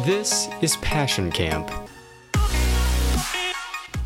This is Passion Camp.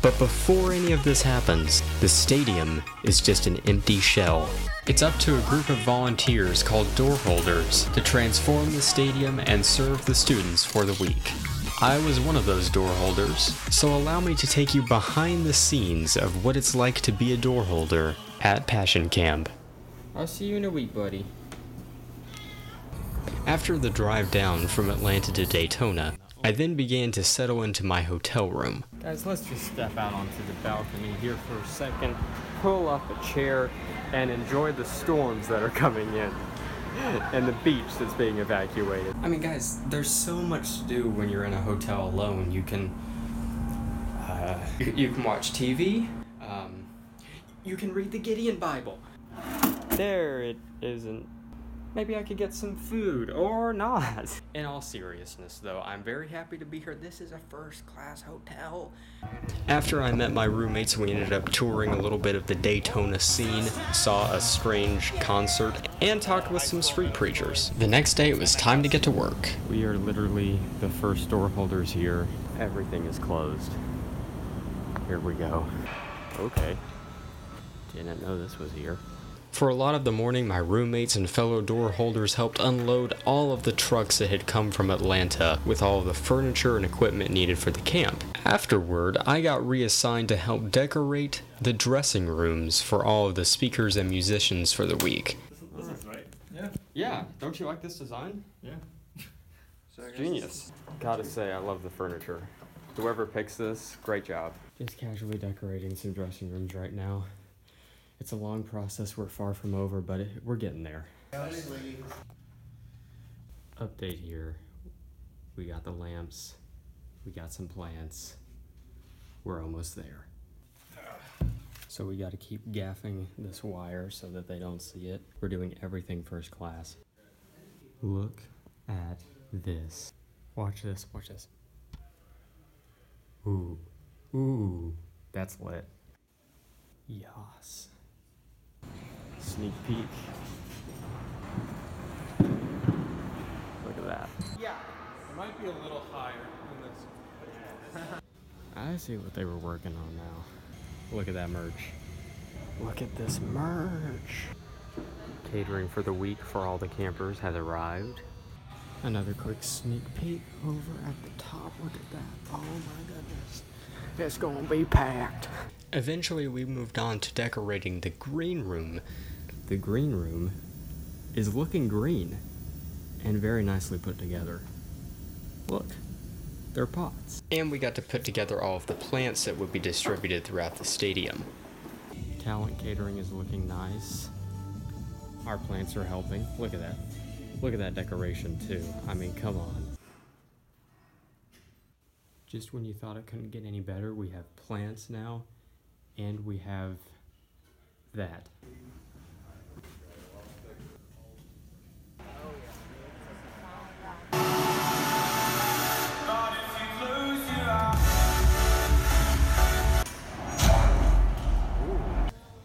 But before any of this happens, the stadium is just an empty shell. It's up to a group of volunteers called door holders to transform the stadium and serve the students for the week. I was one of those door holders, so allow me to take you behind the scenes of what it's like to be a door holder at Passion Camp. I'll see you in a week, buddy. After the drive down from Atlanta to Daytona, I then began to settle into my hotel room. Guys, let's just step out onto the balcony here for a second, pull up a chair, and enjoy the storms that are coming in, and the beach that's being evacuated. I mean, guys, there's so much to do when you're in a hotel alone. You can watch TV, you can read the Gideon Bible. There it isn't. Maybe I could get some food, or not. In all seriousness, though, I'm very happy to be here. This is a first-class hotel. After I met my roommates, we ended up touring a little bit of the Daytona scene, saw a strange concert, and talked with some street preachers. The next day, it was time to get to work. We are literally the first door holders here. Everything is closed. Here we go. Okay. Didn't know this was here. For a lot of the morning, my roommates and fellow door holders helped unload all of the trucks that had come from Atlanta with all of the furniture and equipment needed for the camp. Afterward, I got reassigned to help decorate the dressing rooms for all of the speakers and musicians for the week. This is right. Yeah. Yeah, don't you like this design? Yeah. Genius. Gotta say, I love the furniture. Whoever picks this, great job. Just casually decorating some dressing rooms right now. It's a long process, we're far from over, but we're getting there. Update here. We got the lamps, we got some plants. We're almost there. So we gotta keep gaffing this wire so that they don't see it. We're doing everything first class. Look at this. Watch this, watch this. Ooh, ooh, that's lit. Yas. Sneak peek. Look at that. Yeah. It might be a little higher than this. I see what they were working on now. Look at that merch. Look at this merch. Catering for the week for all the campers has arrived. Another quick sneak peek over at the top. Look at that. Oh my goodness. It's gonna be packed. Eventually, we moved on to decorating the green room. The green room is looking green and very nicely put together. Look, they're pots. And we got to put together all of the plants that would be distributed throughout the stadium. Talent catering is looking nice. Our plants are helping. Look at that. Look at that decoration too. I mean, come on. Just when you thought it couldn't get any better, we have plants now, and we have that.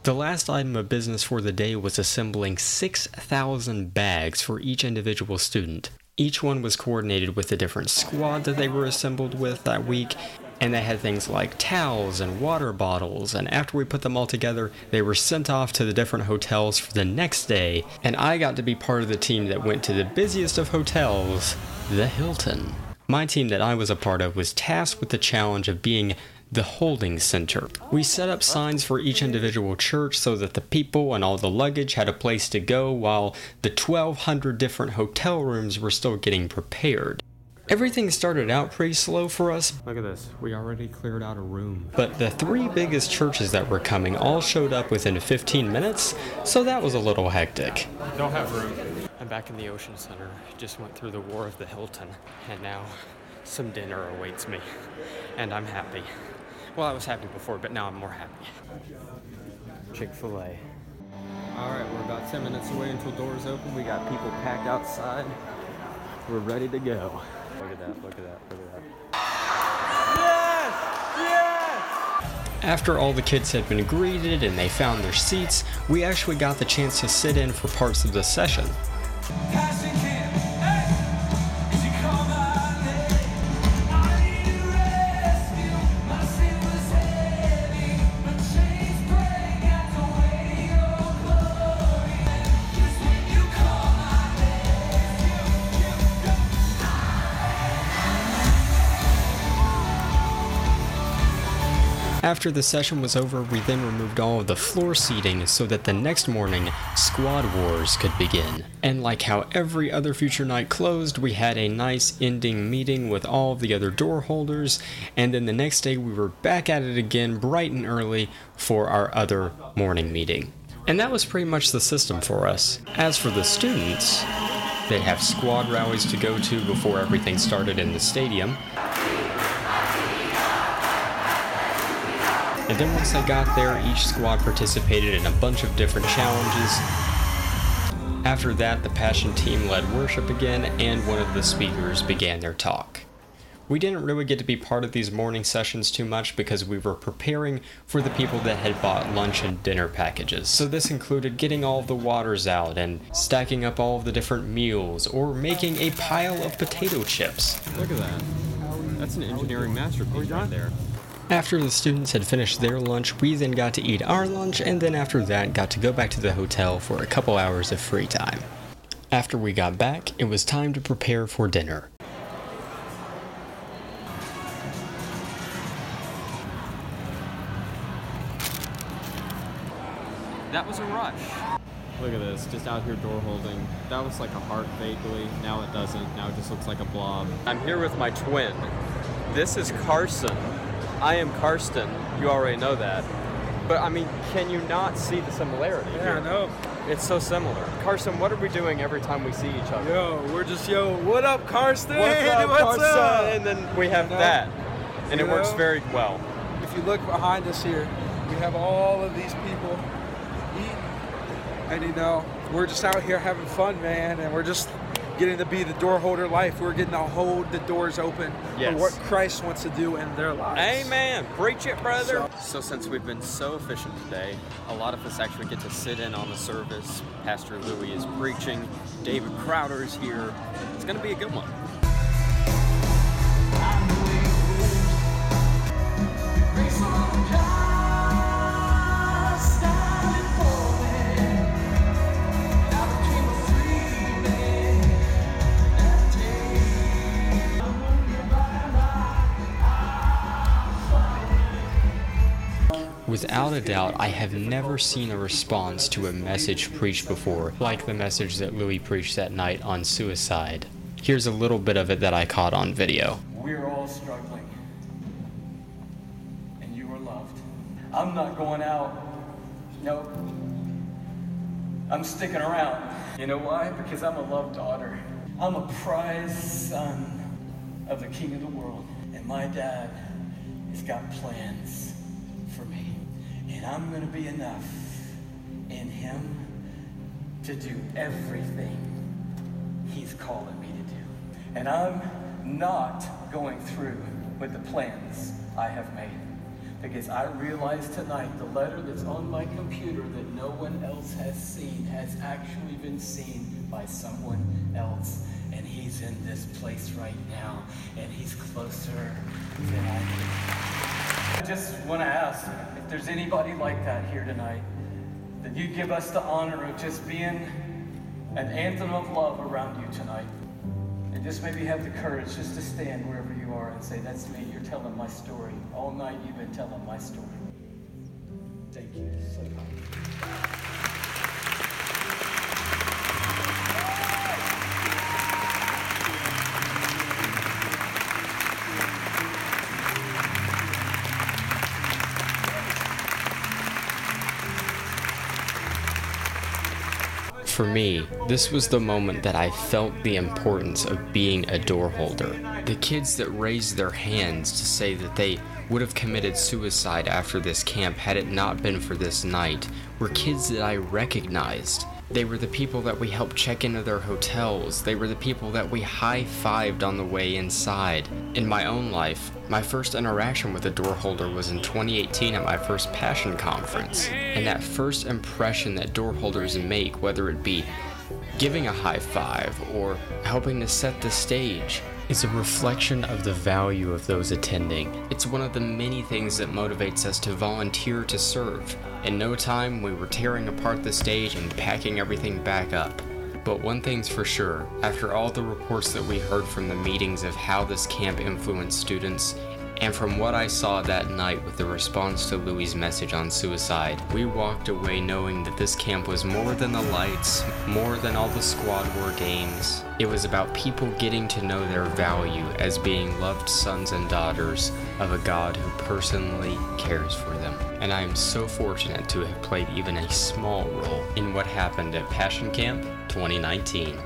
The last item of business for the day was assembling 6,000 bags for each individual student. Each one was coordinated with a different squad that they were assembled with that week, and they had things like towels and water bottles, and after we put them all together, they were sent off to the different hotels for the next day, and I got to be part of the team that went to the busiest of hotels, the Hilton. My team that I was a part of was tasked with the challenge of being the holding center. We set up signs for each individual church so that the people and all the luggage had a place to go while the 1,200 different hotel rooms were still getting prepared. Everything started out pretty slow for us. Look at this. We already cleared out a room. But the three biggest churches that were coming all showed up within 15 minutes, so that was a little hectic. Don't have room. I'm back in the Ocean Center. Just went through the war of the Hilton, and now some dinner awaits me. And I'm happy. Well, I was happy before, but now I'm more happy. Chick-fil-A. Alright, we're about 10 minutes away until doors open. We got people packed outside. We're ready to go. Look at that, look at that, look at that. Yes! Yes! After all the kids had been greeted and they found their seats, we actually got the chance to sit in for parts of the session. After the session was over, we then removed all of the floor seating so that the next morning, Squad Wars could begin. And like how every other future night closed, we had a nice ending meeting with all of the other door holders, and then the next day we were back at it again bright and early for our other morning meeting. And that was pretty much the system for us. As for the students, they have squad rallies to go to before everything started in the stadium. And then once they got there, each squad participated in a bunch of different challenges. After that, the Passion team led worship again, and one of the speakers began their talk. We didn't really get to be part of these morning sessions too much because we were preparing for the people that had bought lunch and dinner packages. So this included getting all of the waters out and stacking up all of the different meals, or making a pile of potato chips. Look at that. That's an engineering masterpiece right there. After the students had finished their lunch, we then got to eat our lunch, and then after that got to go back to the hotel for a couple hours of free time. After we got back, it was time to prepare for dinner. That was a rush. Look at this, just out here door holding. That was like a heart vaguely. Now it doesn't. Now it just looks like a blob. I'm here with my twin. This is Carson. I am Karsten. You already know that. But I mean, can you not see the similarity here? I know. It's so similar. Carson, what are we doing every time we see each other? We're just, what up, Karsten? What's What's up? up? And then we have that. And it works very well. If you look behind us here, we have all of these people eating. And we're just out here having fun, man. And we're just getting to be the door holder life. We're getting to hold the doors open for what Christ wants to do in their lives. Amen. Preach it, brother. So since we've been so efficient today, a lot of us actually get to sit in on the service. Pastor Louis is preaching. David Crowder is here. It's going to be a good one. Without a doubt, I have never seen a response to a message preached before, like the message that Louis preached that night on suicide. Here's a little bit of it that I caught on video. We're all struggling, and you are loved. I'm not going out. Nope. I'm sticking around. You know why? Because I'm a loved daughter. I'm a prized son of the King of the world, and my dad has got plans for me. And I'm going to be enough in him to do everything he's calling me to do. And I'm not going through with the plans I have made. Because I realize tonight the letter that's on my computer that no one else has seen has actually been seen by someone else. And he's in this place right now. And he's closer than I am. I just want to ask if there's anybody like that here tonight, that you'd give us the honor of just being an anthem of love around you tonight. And just maybe have the courage just to stand wherever you are and say, that's me, you're telling my story. All night you've been telling my story. Thank you so much. For me, this was the moment that I felt the importance of being a door holder. The kids that raised their hands to say that they would have committed suicide after this camp had it not been for this night were kids that I recognized. They were the people that we helped check into their hotels. They were the people that we high-fived on the way inside. In my own life, my first interaction with a door holder was in 2018 at my first Passion conference. And that first impression that door holders make, whether it be giving a high five or helping to set the stage, is a reflection of the value of those attending. It's one of the many things that motivates us to volunteer to serve. In no time, we were tearing apart the stage and packing everything back up. But one thing's for sure, after all the reports that we heard from the meetings of how this camp influenced students, And from what I saw that night with the response to Louis' message on suicide, we walked away knowing that this camp was more than the lights, more than all the squad war games. It was about people getting to know their value as being loved sons and daughters of a God who personally cares for them. And I am so fortunate to have played even a small role in what happened at Passion Camp 2019.